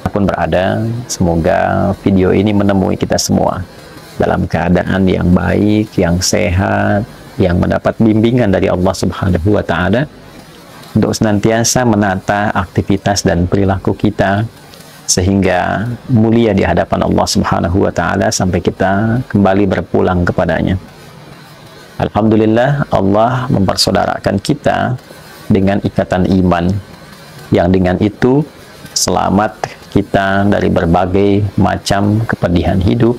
pun berada, semoga video ini menemui kita semua dalam keadaan yang baik, yang sehat, yang mendapat bimbingan dari Allah Subhanahu wa Ta'ala untuk senantiasa menata aktivitas dan perilaku kita sehingga mulia di hadapan Allah Subhanahu wa Ta'ala sampai kita kembali berpulang kepadanya. Alhamdulillah, Allah mempersaudarakan kita dengan ikatan iman yang dengan itu selamat kita dari berbagai macam kepedihan hidup,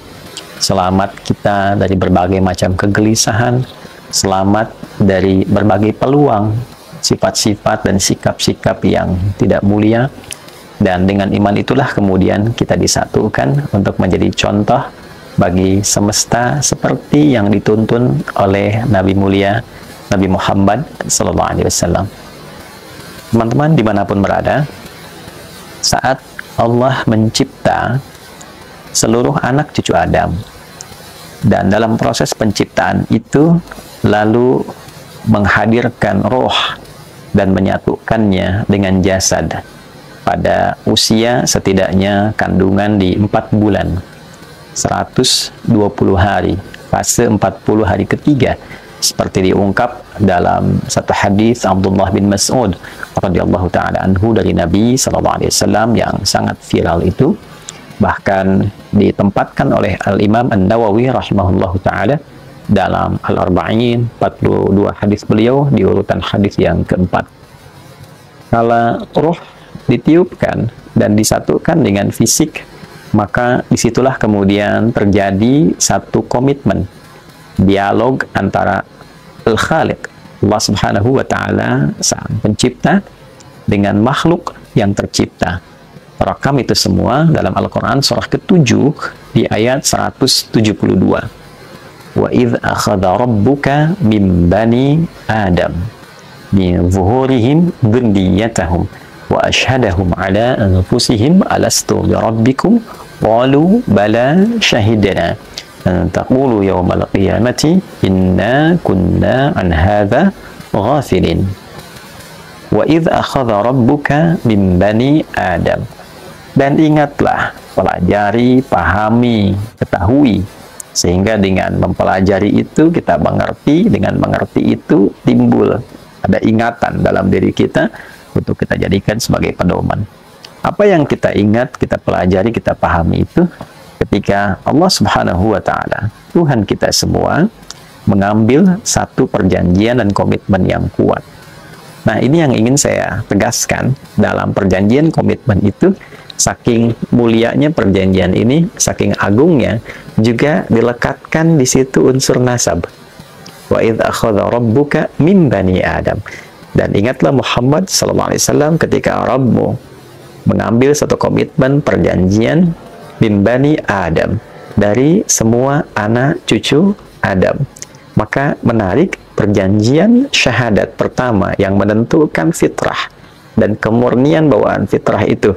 selamat kita dari berbagai macam kegelisahan, selamat dari berbagai peluang, sifat-sifat dan sikap-sikap yang tidak mulia. Dan dengan iman itulah kemudian kita disatukan untuk menjadi contoh bagi semesta seperti yang dituntun oleh Nabi mulia Nabi Muhammad SAW. Teman-teman dimanapun berada, saat Allah mencipta seluruh anak cucu Adam, dan dalam proses penciptaan itu lalu menghadirkan roh dan menyatukannya dengan jasad pada usia setidaknya kandungan di 4 bulan 120 hari, fase 40 hari ketiga, seperti diungkap dalam satu hadis Abdullah bin Mas'ud radhiyallahu ta'ala anhu dari Nabi SAW yang sangat viral itu, bahkan ditempatkan oleh Al-Imam An-Nawawi rahimahullahu ta'ala dalam Al-Arba'in, 42 hadis beliau di urutan hadis yang keempat. Kalau roh ditiupkan dan disatukan dengan fisik, maka disitulah kemudian terjadi satu komitmen, dialog antara Al-Khaliq, Allah Subhanahu wa Ta'ala, sang pencipta, dengan makhluk yang tercipta. Rekam itu semua dalam Al-Quran surah ke-7 di ayat 172. Wa idh akhadha rabbuka min bani Adam min zuhurihim dhurriyyatahum wa ashhadahum ala anfusihim alastu bi rabbikum qalu bala shahidna an taqulu yawmal qiyamati inna kunna an hadha ghafilin. Wa idh akhadha rabbuka min bani Adam, dan ingatlah, pelajari, pahami, ketahui, sehingga dengan mempelajari itu kita mengerti, dengan mengerti itu timbul ada ingatan dalam diri kita untuk kita jadikan sebagai pedoman. Apa yang kita ingat, kita pelajari, kita pahami itu ketika Allah Subhanahu wa Ta'ala, Tuhan kita semua, mengambil satu perjanjian dan komitmen yang kuat. Nah, ini yang ingin saya tegaskan dalam perjanjian komitmen itu. Saking mulianya perjanjian ini, saking agungnya, juga dilekatkan di situ unsur nasab. Wa idh akhadha rabbuka min bani Adam. Dan ingatlah Muhammad SAW ketika Rabbmu mengambil satu komitmen perjanjian min bani Adam, dari semua anak cucu Adam. Maka menarik, perjanjian syahadat pertama yang menentukan fitrah dan kemurnian bawaan fitrah itu,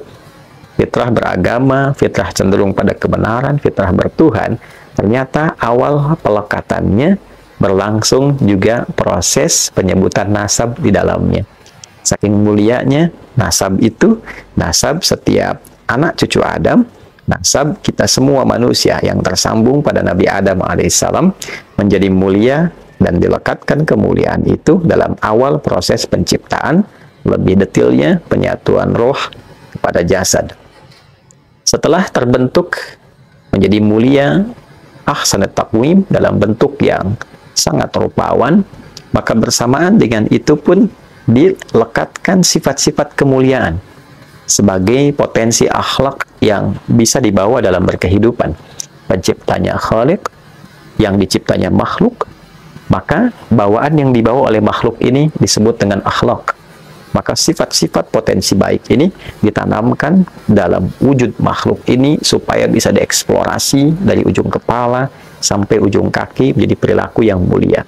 fitrah beragama, fitrah cenderung pada kebenaran, fitrah bertuhan, ternyata awal pelekatannya berlangsung juga proses penyebutan nasab di dalamnya. Saking mulianya nasab itu, nasab setiap anak cucu Adam, nasab kita semua manusia yang tersambung pada Nabi Adam alaihissalam menjadi mulia, dan dilekatkan kemuliaan itu dalam awal proses penciptaan, lebih detailnya penyatuan roh kepada jasad. Setelah terbentuk menjadi mulia, ahsanat taqwim, dalam bentuk yang sangat rupawan, maka bersamaan dengan itu pun dilekatkan sifat-sifat kemuliaan sebagai potensi akhlak yang bisa dibawa dalam berkehidupan. Penciptanya Khaliq, yang diciptanya makhluk, maka bawaan yang dibawa oleh makhluk ini disebut dengan akhlak. Maka sifat-sifat potensi baik ini ditanamkan dalam wujud makhluk ini supaya bisa dieksplorasi dari ujung kepala sampai ujung kaki menjadi perilaku yang mulia.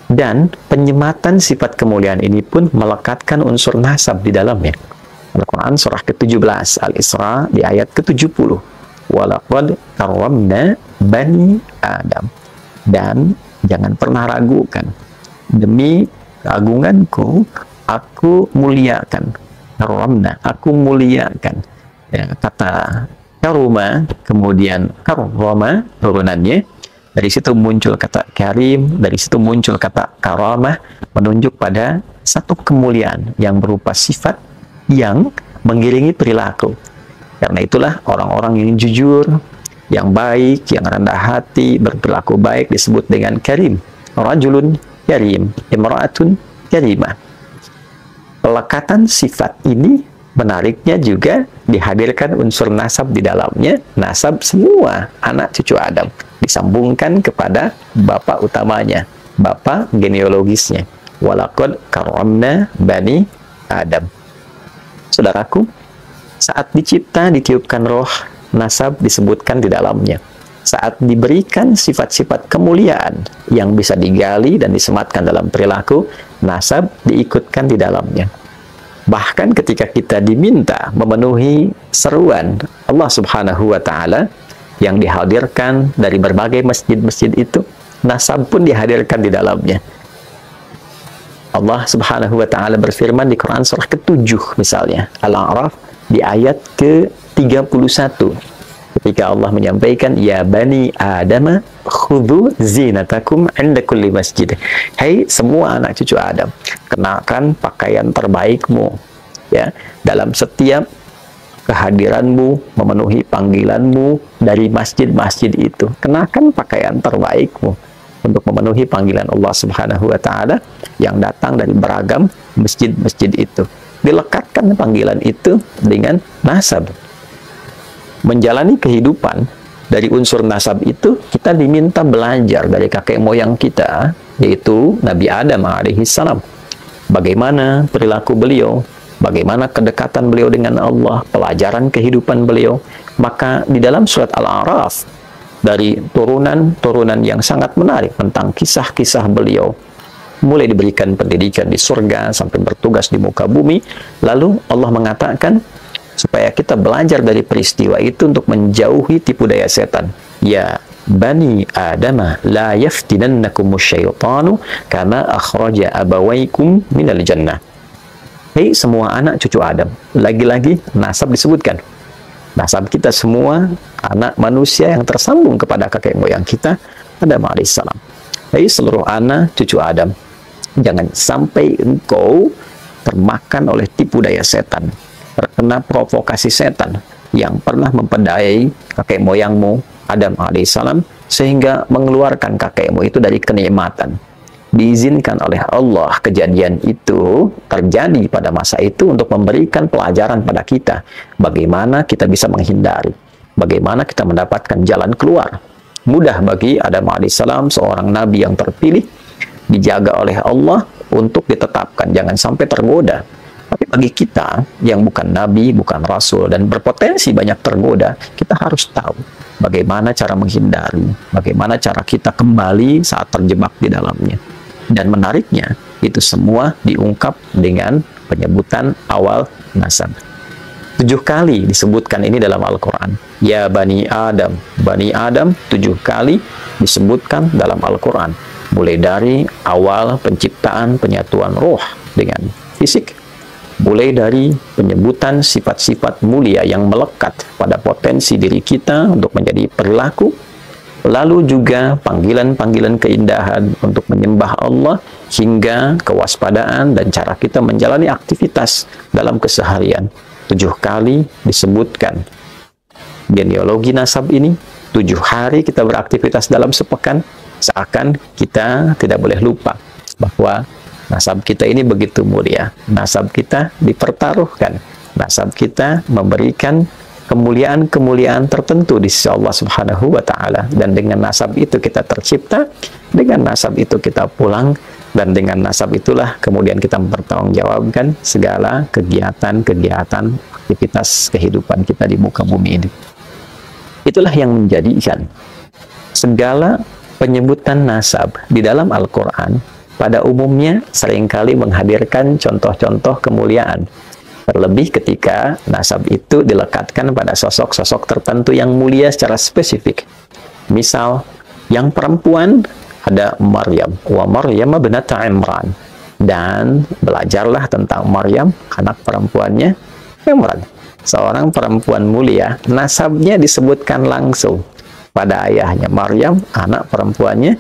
Dan penyematan sifat kemuliaan ini pun melekatkan unsur nasab di dalamnya. Al-Quran surah ke-17 Al-Isra di ayat ke-70. Walaqad karramna bani Adam. Dan jangan pernah ragukan, demi keagunganku aku muliakan, karramna, aku muliakan Ya, kata karuma, kemudian karoma turunannya, dari situ muncul kata karim, dari situ muncul kata karamah, menunjuk pada satu kemuliaan yang berupa sifat yang mengiringi perilaku. Karena itulah orang-orang yang jujur, yang baik, yang rendah hati, berperilaku baik disebut dengan karim. Rajulun karim, imra'atun karimah. Pelekatan sifat ini menariknya juga dihadirkan unsur nasab di dalamnya. Nasab semua anak cucu Adam disambungkan kepada bapak utamanya, bapak genealogisnya. Walaqad karramna bani Adam. Saudaraku, saat dicipta, ditiupkan roh, nasab disebutkan di dalamnya. Saat diberikan sifat-sifat kemuliaan yang bisa digali dan disematkan dalam perilaku, nasab diikutkan di dalamnya. Bahkan ketika kita diminta memenuhi seruan Allah Subhanahu wa Ta'ala yang dihadirkan dari berbagai masjid-masjid itu, nasab pun dihadirkan di dalamnya. Allah Subhanahu wa Ta'ala berfirman di Quran surah ke-7 misalnya, Al-A'raf di ayat ke-31, ketika Allah menyampaikan, ya bani Adam khudhu zinatakum inda kulli masjid. Hai semua anak cucu Adam, kenakan pakaian terbaikmu ya dalam setiap kehadiranmu, memenuhi panggilanmu dari masjid-masjid itu. Kenakan pakaian terbaikmu untuk memenuhi panggilan Allah Subhanahu wa Ta'ala yang datang dari beragam masjid-masjid itu. Dilekatkan panggilan itu dengan nasab. Menjalani kehidupan dari unsur nasab itu, kita diminta belajar dari kakek moyang kita, yaitu Nabi Adam alaihissalam. Bagaimana perilaku beliau, bagaimana kedekatan beliau dengan Allah, pelajaran kehidupan beliau. Maka di dalam surat Al-A'raf, dari turunan-turunan yang sangat menarik tentang kisah-kisah beliau, mulai diberikan pendidikan di surga sampai bertugas di muka bumi. Lalu Allah mengatakan supaya kita belajar dari peristiwa itu untuk menjauhi tipu daya setan. Ya bani Adam la yaftinannakumus syaitanu kama akhraja abawaikum minal jannah. Hei semua anak cucu Adam, lagi-lagi nasab disebutkan. Nasab kita semua anak manusia yang tersambung kepada kakek moyang kita, Adam alaihissalam. Hei seluruh anak cucu Adam, jangan sampai engkau termakan oleh tipu daya setan, terkena provokasi setan yang pernah memperdayai kakek moyangmu Adam alaihissalam sehingga mengeluarkan kakekmu itu dari kenikmatan. Diizinkan oleh Allah kejadian itu terjadi pada masa itu untuk memberikan pelajaran pada kita bagaimana kita bisa menghindari, bagaimana kita mendapatkan jalan keluar. Mudah bagi Adam alaihissalam, seorang nabi yang terpilih, dijaga oleh Allah untuk ditetapkan, jangan sampai tergoda. Tapi bagi kita yang bukan nabi, bukan rasul, dan berpotensi banyak tergoda, kita harus tahu bagaimana cara menghindari, bagaimana cara kita kembali saat terjebak di dalamnya. Dan menariknya, itu semua diungkap dengan penyebutan awal nasab. 7 kali disebutkan ini dalam Al-Quran. Ya Bani Adam. Bani Adam 7 kali disebutkan dalam Al-Quran. Mulai dari awal penciptaan penyatuan roh dengan fisik. Mulai dari penyebutan sifat-sifat mulia yang melekat pada potensi diri kita untuk menjadi perilaku. Lalu juga panggilan-panggilan keindahan untuk menyembah Allah, hingga kewaspadaan dan cara kita menjalani aktivitas dalam keseharian. 7 kali disebutkan genealogi nasab ini. 7 hari kita beraktivitas dalam sepekan, seakan kita tidak boleh lupa bahwa nasab kita ini begitu mulia. Nasab kita dipertaruhkan. Nasab kita memberikan kemuliaan-kemuliaan tertentu di sisi Allah Subhanahu wa Ta'ala. Dan dengan nasab itu kita tercipta, dengan nasab itu kita pulang, dan dengan nasab itulah kemudian kita mempertanggungjawabkan segala kegiatan-kegiatan aktivitas kehidupan kita di muka bumi ini. Itulah yang menjadikan segala penyebutan nasab di dalam Al-Quran pada umumnya seringkali menghadirkan contoh-contoh kemuliaan. Terlebih ketika nasab itu dilekatkan pada sosok-sosok tertentu yang mulia secara spesifik. Misal, yang perempuan ada Maryam, wa Maryam binata Imran. Dan belajarlah tentang Maryam, anak perempuannya Imran. seorang perempuan mulia, nasabnya disebutkan langsung pada ayahnya Maryam, anak perempuannya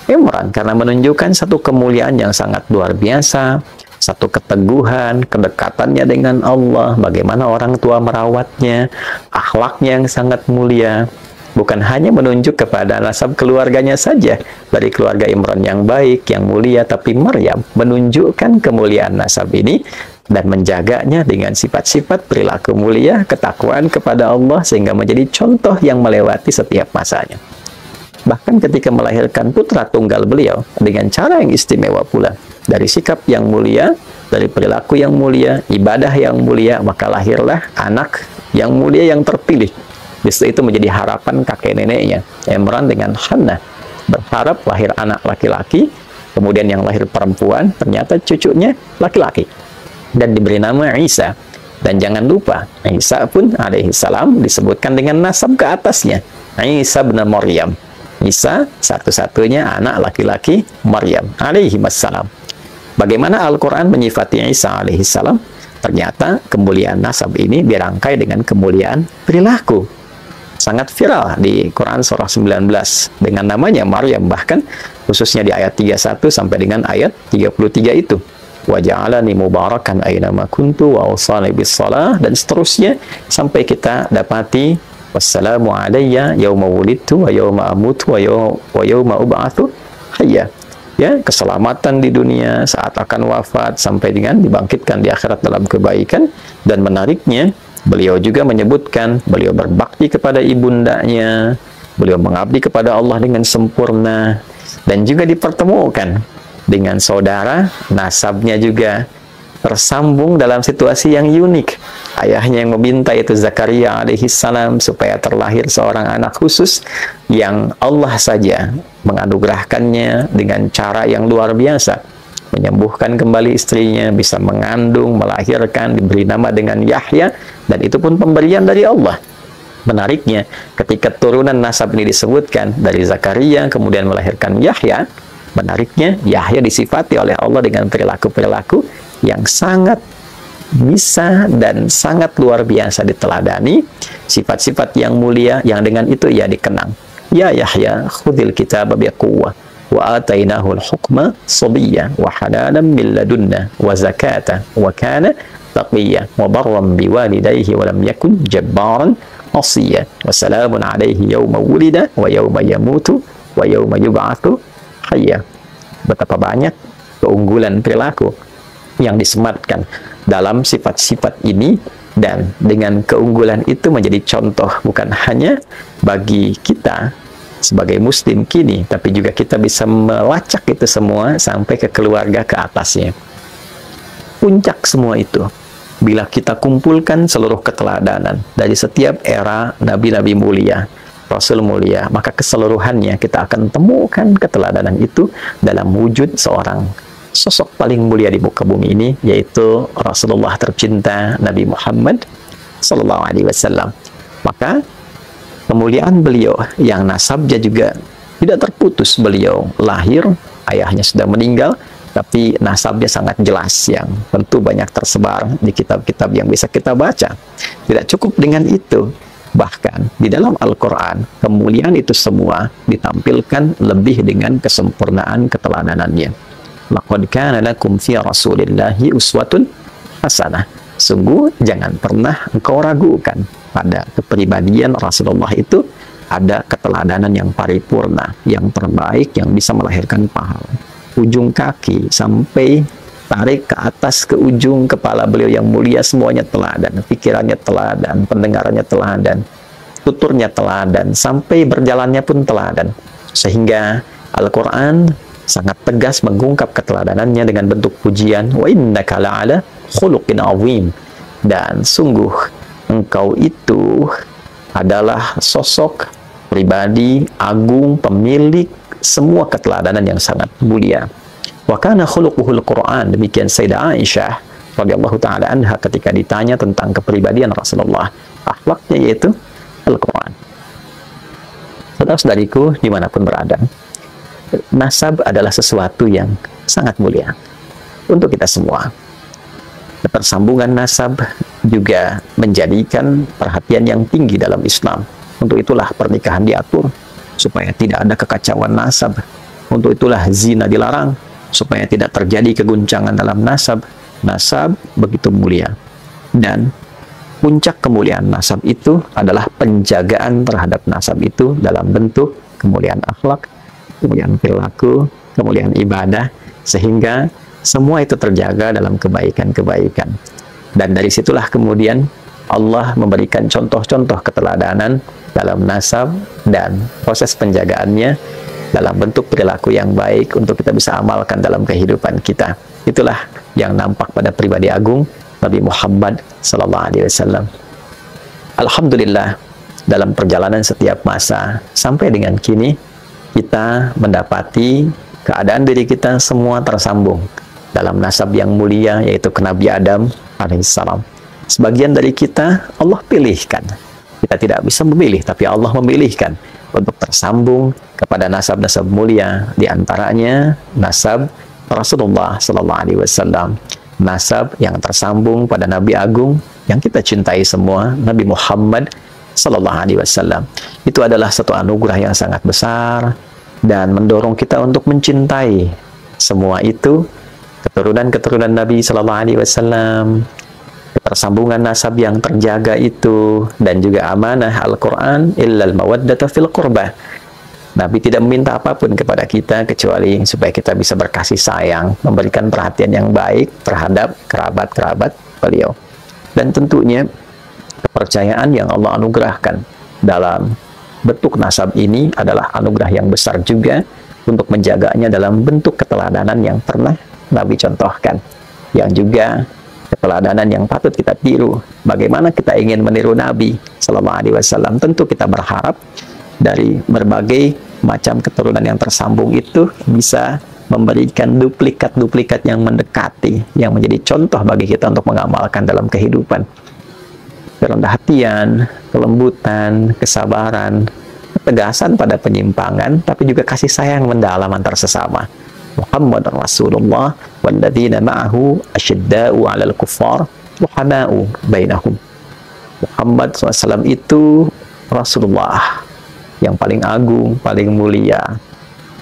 Imran, karena menunjukkan satu kemuliaan yang sangat luar biasa, satu keteguhan, kedekatannya dengan Allah, bagaimana orang tua merawatnya, akhlaknya yang sangat mulia. Bukan hanya menunjuk kepada nasab keluarganya saja, dari keluarga Imran yang baik, yang mulia, tapi Maryam menunjukkan kemuliaan nasab ini dan menjaganya dengan sifat-sifat perilaku mulia, ketakwaan kepada Allah, sehingga menjadi contoh yang melewati setiap masanya. Bahkan ketika melahirkan putra tunggal beliau dengan cara yang istimewa pula, dari sikap yang mulia, dari perilaku yang mulia, ibadah yang mulia, maka lahirlah anak yang mulia yang terpilih. Justru itu menjadi harapan kakek neneknya Imran dengan Hannah, berharap lahir anak laki-laki, kemudian yang lahir perempuan, ternyata cucunya laki-laki, dan diberi nama Isa. Dan jangan lupa, Isa pun alaihi salam disebutkan dengan nasab ke atasnya, Isa bin Maryam. Isa satu-satunya anak laki-laki Maryam alaihi wassalam. Bagaimana Al-Quran menyifati Isa alaihi salam? Ternyata kemuliaan nasab ini dirangkai dengan kemuliaan perilaku. Sangat viral di Quran surah 19 dengan namanya Maryam, bahkan khususnya di ayat 31 sampai dengan ayat 33 itu. Wa ja'alani mubarakan aynama kuntu wa awsani bis shalah, dan seterusnya sampai kita dapati wassalamu alayya yauma wulidtu wa yauma amutu wa yauma ub'atsu hayya. Ya, keselamatan di dunia saat akan wafat sampai dengan dibangkitkan di akhirat dalam kebaikan. Dan menariknya, beliau juga menyebutkan beliau berbakti kepada ibundanya, beliau mengabdi kepada Allah dengan sempurna, dan juga dipertemukan dengan saudara nasabnya juga tersambung dalam situasi yang unik. Ayahnya yang meminta itu Zakaria alaihi salam supaya terlahir seorang anak khusus yang Allah saja menganugerahkannya dengan cara yang luar biasa, menyembuhkan kembali istrinya, bisa mengandung, melahirkan, diberi nama dengan Yahya, dan itu pun pemberian dari Allah. Menariknya, ketika turunan nasab ini disebutkan dari Zakaria kemudian melahirkan Yahya, menariknya Yahya disifati oleh Allah dengan perilaku-perilaku yang sangat bisa dan sangat luar biasa diteladani, sifat-sifat yang mulia yang dengan itu ia dikenang. Ya Yahya, khudil kitaba biquwwah wa atainahu al-hukma sabiyya wa hananan min ladunna wa zakata wa kana taqiyya wa barran biwalidayhi wa lam yakun jabbaran asiyya wa salamun alayhi yawma wulida wa yawma yamutu wa yawma yub'atsu hayya. Betapa banyak keunggulan perilaku yang disematkan dalam sifat-sifat ini, dan dengan keunggulan itu menjadi contoh bukan hanya bagi kita sebagai muslim kini, tapi juga kita bisa melacak itu semua sampai ke keluarga ke atasnya. Puncak semua itu bila kita kumpulkan seluruh keteladanan dari setiap era nabi-nabi mulia, Rasul mulia, maka keseluruhannya kita akan temukan keteladanan itu dalam wujud seorang sosok paling mulia di muka bumi ini, yaitu Rasulullah tercinta Nabi Muhammad sallallahu alaihi wasallam. Maka kemuliaan beliau yang nasabnya juga tidak terputus. Beliau lahir, ayahnya sudah meninggal, tapi nasabnya sangat jelas, yang tentu banyak tersebar di kitab-kitab yang bisa kita baca. Tidak cukup dengan itu, bahkan di dalam Al-Quran kemuliaan itu semua ditampilkan lebih dengan kesempurnaan keteladanannya. Laqad kana lakum fi Rasulillahi uswatun hasanah. Sungguh jangan pernah engkau ragukan pada kepribadian Rasulullah itu ada keteladanan yang paripurna, yang terbaik, yang bisa melahirkan pahala. Ujung kaki sampai tarik ke atas ke ujung kepala beliau yang mulia semuanya teladan, pikirannya teladan, pendengarannya teladan, tuturnya teladan, sampai berjalannya pun teladan. Sehingga Al-Quran sangat tegas mengungkap keteladanannya dengan bentuk pujian, wa innaka la'ala khuluqin azim, dan sungguh engkau itu adalah sosok pribadi agung, pemilik semua keteladanan yang sangat mulia. Wa kana khuluquhul Quran, demikian Sayyidah Aisyah radhiyallahu taala anha ketika ditanya tentang kepribadian Rasulullah, akhlaknya yaitu Al-Quran. Saudara-saudariku dimanapun berada, nasab adalah sesuatu yang sangat mulia untuk kita semua. Ketersambungan nasab juga menjadikan perhatian yang tinggi dalam Islam. Untuk itulah pernikahan diatur supaya tidak ada kekacauan nasab. Untuk itulah zina dilarang supaya tidak terjadi keguncangan dalam nasab. Nasab begitu mulia, dan puncak kemuliaan nasab itu adalah penjagaan terhadap nasab itu dalam bentuk kemuliaan akhlak, kemuliaan perilaku, kemuliaan ibadah, sehingga semua itu terjaga dalam kebaikan-kebaikan. Dan dari situlah kemudian Allah memberikan contoh-contoh keteladanan dalam nasab dan proses penjagaannya dalam bentuk perilaku yang baik untuk kita bisa amalkan dalam kehidupan kita. Itulah yang nampak pada pribadi agung Nabi Muhammad SAW. Alhamdulillah, dalam perjalanan setiap masa sampai dengan kini, kita mendapati keadaan diri kita semua tersambung dalam nasab yang mulia, yaitu ke Nabi Adam alaihissalam. Sebagian dari kita Allah pilihkan. Kita tidak bisa memilih, tapi Allah memilihkan untuk tersambung kepada nasab-nasab mulia, di antaranya nasab Rasulullah SAW, nasab yang tersambung pada Nabi Agung yang kita cintai semua, Nabi Muhammad SAW. Itu adalah satu anugerah yang sangat besar dan mendorong kita untuk mencintai semua itu, keturunan-keturunan Nabi SAW, ketersambungan nasab yang terjaga itu, dan juga amanah Al-Quran, illal mawaddata fil qurbah. Nabi tidak meminta apapun kepada kita kecuali supaya kita bisa berkasih sayang, memberikan perhatian yang baik terhadap kerabat-kerabat beliau. Dan tentunya kepercayaan yang Allah anugerahkan dalam bentuk nasab ini adalah anugerah yang besar juga untuk menjaganya dalam bentuk keteladanan yang pernah Nabi contohkan, yang juga keteladanan yang patut kita tiru. Bagaimana kita ingin meniru Nabi SAW? Tentu kita berharap dari berbagai macam keturunan yang tersambung itu bisa memberikan duplikat-duplikat yang mendekati, yang menjadi contoh bagi kita untuk mengamalkan dalam kehidupan. Kerendah hatian, kelembutan, kesabaran, ketegasan pada penyimpangan, tapi juga kasih sayang mendalam antar sesama. Muhammad Rasulullah walladzina ma'ahu asyidda'u 'alal kuffar ruhama'u bainahum. Muhammad SAW itu Rasulullah yang paling agung, paling mulia,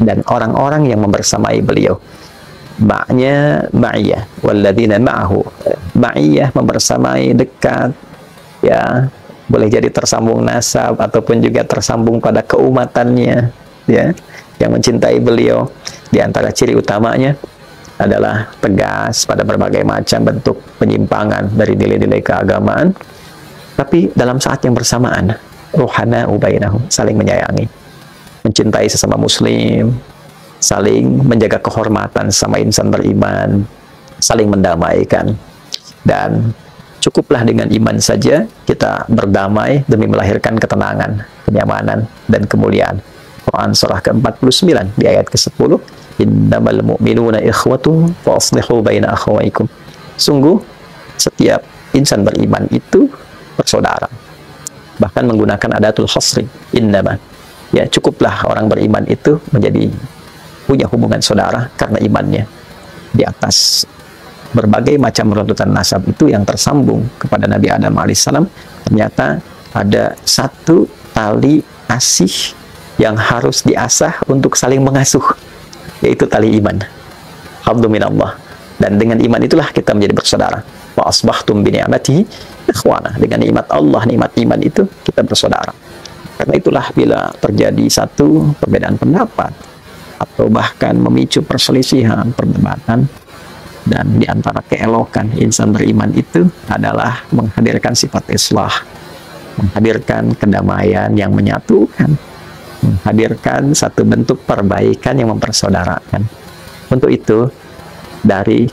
dan orang-orang yang membersamai beliau. Ma'nya ma'iyah, walladzina ma'ahu, ma'iyah membersamai, dekat, ya, boleh jadi tersambung nasab ataupun juga tersambung pada keumatannya, ya, yang mencintai beliau. Di antara ciri utamanya adalah tegas pada berbagai macam bentuk penyimpangan dari nilai-nilai keagamaan, tapi dalam saat yang bersamaan ruhana ubainahum, saling menyayangi, mencintai sesama muslim, saling menjaga kehormatan sama insan beriman, saling mendamaikan. Dan cukuplah dengan iman saja kita berdamai demi melahirkan ketenangan, kenyamanan, dan kemuliaan. Quran surah ke-49 di ayat ke-10, innamal mu'minuna ikhwatu fa aslihu baina akhawaikum. Sungguh setiap insan beriman itu bersaudara. Bahkan menggunakan adatul hasri, innama. Ya, cukuplah orang beriman itu menjadi punya hubungan saudara karena imannya. Di atas berbagai macam runtutan nasab itu yang tersambung kepada Nabi Adam alaihissalam, ternyata ada satu tali asih yang harus diasah untuk saling mengasuh, yaitu tali iman. Hablu minallah. Dan dengan iman itulah kita menjadi bersaudara. Wa asbahtum bi ni'matihi ikhwana. Dengan nikmat Allah, nikmat iman itu kita bersaudara. Karena itulah bila terjadi satu perbedaan pendapat atau bahkan memicu perselisihan, perdebatan, dan di antara keelokan insan beriman itu adalah menghadirkan sifat islah, menghadirkan kedamaian yang menyatukan, menghadirkan satu bentuk perbaikan yang mempersaudarakan. Untuk itu, dari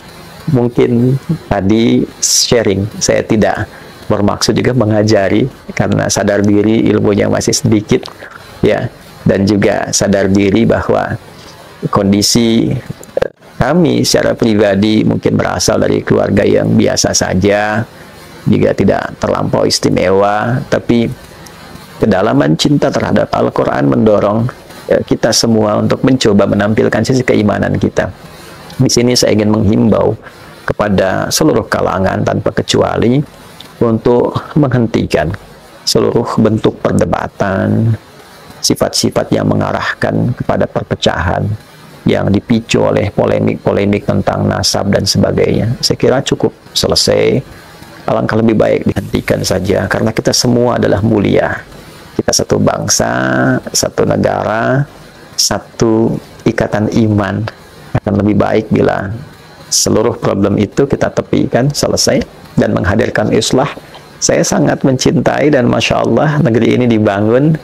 mungkin tadi sharing, saya tidak bermaksud juga mengajari, karena sadar diri ilmunya masih sedikit, ya, dan juga sadar diri bahwa kondisi kami secara pribadi mungkin berasal dari keluarga yang biasa saja, juga tidak terlampau istimewa, tapi kedalaman cinta terhadap Al-Quran mendorong kita semua untuk mencoba menampilkan sisi keimanan kita. Di sini saya ingin menghimbau kepada seluruh kalangan tanpa kecuali untuk menghentikan seluruh bentuk perdebatan, sifat-sifat yang mengarahkan kepada perpecahan, yang dipicu oleh polemik-polemik tentang nasab dan sebagainya. Saya kira cukup selesai. Alangkah lebih baik dihentikan saja, karena kita semua adalah mulia. Kita satu bangsa, satu negara, satu ikatan iman. Akan lebih baik bila seluruh problem itu kita tepikan, selesai, dan menghadirkan islah. Saya sangat mencintai dan Masya Allah negeri ini dibangun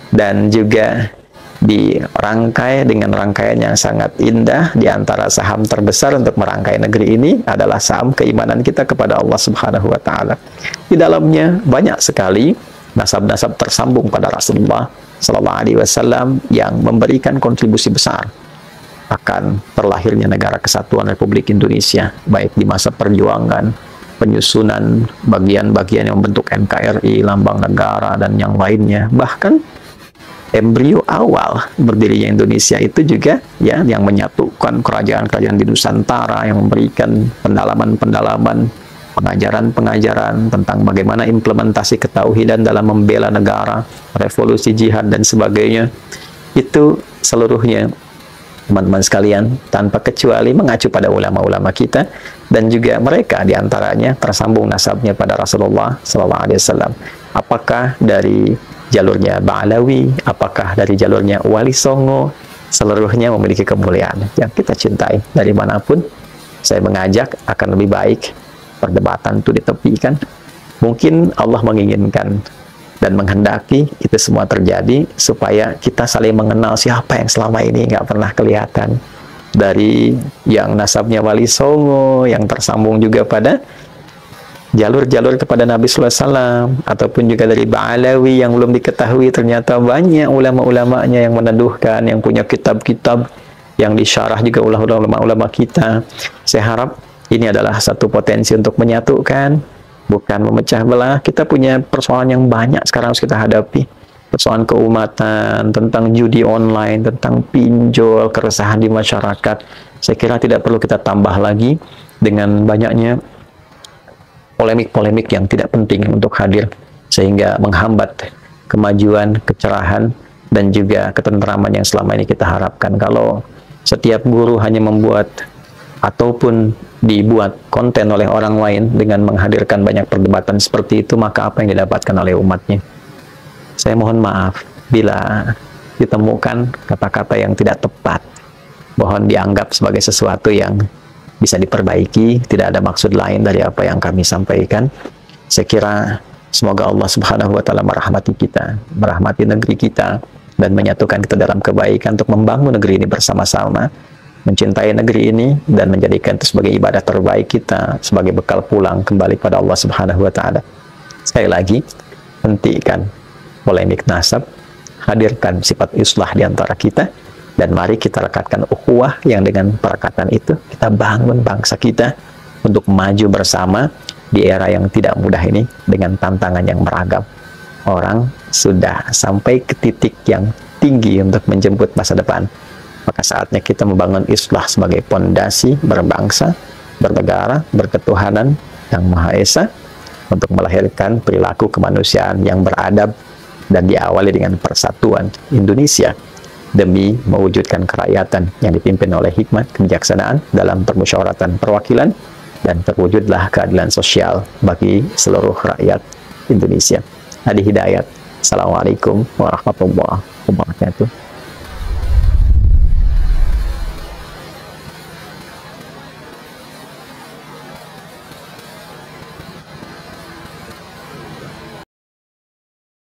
dan juga dirangkai dengan rangkaian yang sangat indah. Di antara saham terbesar untuk merangkai negeri ini adalah saham keimanan kita kepada Allah Subhanahu wa Ta'ala. Di dalamnya banyak sekali nasab-nasab tersambung pada Rasulullah Sallallahu Alaihi Wasallam yang memberikan kontribusi besar akan terlahirnya negara kesatuan Republik Indonesia, baik di masa perjuangan, penyusunan bagian-bagian yang membentuk NKRI, lambang negara, dan yang lainnya. Bahkan embrio awal berdirinya Indonesia itu juga ya yang menyatukan kerajaan-kerajaan di Nusantara, yang memberikan pendalaman-pendalaman, pengajaran-pengajaran tentang bagaimana implementasi ketauhidan dalam membela negara, revolusi jihad dan sebagainya. Itu seluruhnya teman-teman sekalian tanpa kecuali mengacu pada ulama-ulama kita, dan juga mereka diantaranya tersambung nasabnya pada Rasulullah Sallallahu Alaihi Wasallam. Apakah dari jalurnya Ba'alawi, apakah dari jalurnya Wali Songo, seluruhnya memiliki kemuliaan yang kita cintai. Dari manapun, saya mengajak akan lebih baik perdebatan itu ditepikan. Mungkin Allah menginginkan dan menghendaki itu semua terjadi supaya kita saling mengenal siapa yang selama ini nggak pernah kelihatan. Dari yang nasabnya Wali Songo, yang tersambung juga pada jalur-jalur kepada Nabi Sallallahu Alaihi Wasallam, ataupun juga dari Ba'alawi yang belum diketahui, ternyata banyak ulama-ulamanya yang meneduhkan, yang punya kitab-kitab yang disyarah juga oleh ulama-ulama kita. Saya harap ini adalah satu potensi untuk menyatukan, bukan memecah belah. Kita punya persoalan yang banyak sekarang harus kita hadapi. Persoalan keumatan, tentang judi online, tentang pinjol, keresahan di masyarakat. Saya kira tidak perlu kita tambah lagi dengan banyaknya polemik-polemik yang tidak penting untuk hadir, sehingga menghambat kemajuan, kecerahan, dan juga ketentraman yang selama ini kita harapkan. Kalau setiap guru hanya membuat ataupun dibuat konten oleh orang lain dengan menghadirkan banyak perdebatan seperti itu, maka apa yang didapatkan oleh umatnya? Saya mohon maaf bila ditemukan kata-kata yang tidak tepat. Mohon dianggap sebagai sesuatu yang bisa diperbaiki, tidak ada maksud lain dari apa yang kami sampaikan. Saya kira semoga Allah Subhanahu wa Ta'ala merahmati kita, merahmati negeri kita, dan menyatukan kita dalam kebaikan untuk membangun negeri ini bersama-sama, mencintai negeri ini, dan menjadikan itu sebagai ibadah terbaik kita, sebagai bekal pulang kembali pada Allah Subhanahu wa Ta'ala. Sekali lagi, hentikan polemik nasab, hadirkan sifat islah di antara kita, dan mari kita rekatkan ukhuwah yang dengan perekatan itu kita bangun bangsa kita untuk maju bersama di era yang tidak mudah ini dengan tantangan yang beragam. Orang sudah sampai ke titik yang tinggi untuk menjemput masa depan. Maka saatnya kita membangun islah sebagai pondasi berbangsa, bernegara, berketuhanan yang Maha Esa, untuk melahirkan perilaku kemanusiaan yang beradab dan diawali dengan persatuan Indonesia demi mewujudkan kerakyatan yang dipimpin oleh hikmat kebijaksanaan dalam permusyawaratan perwakilan, dan terwujudlah keadilan sosial bagi seluruh rakyat Indonesia. Hadi Hidayat. Assalamualaikum warahmatullahi wabarakatuh.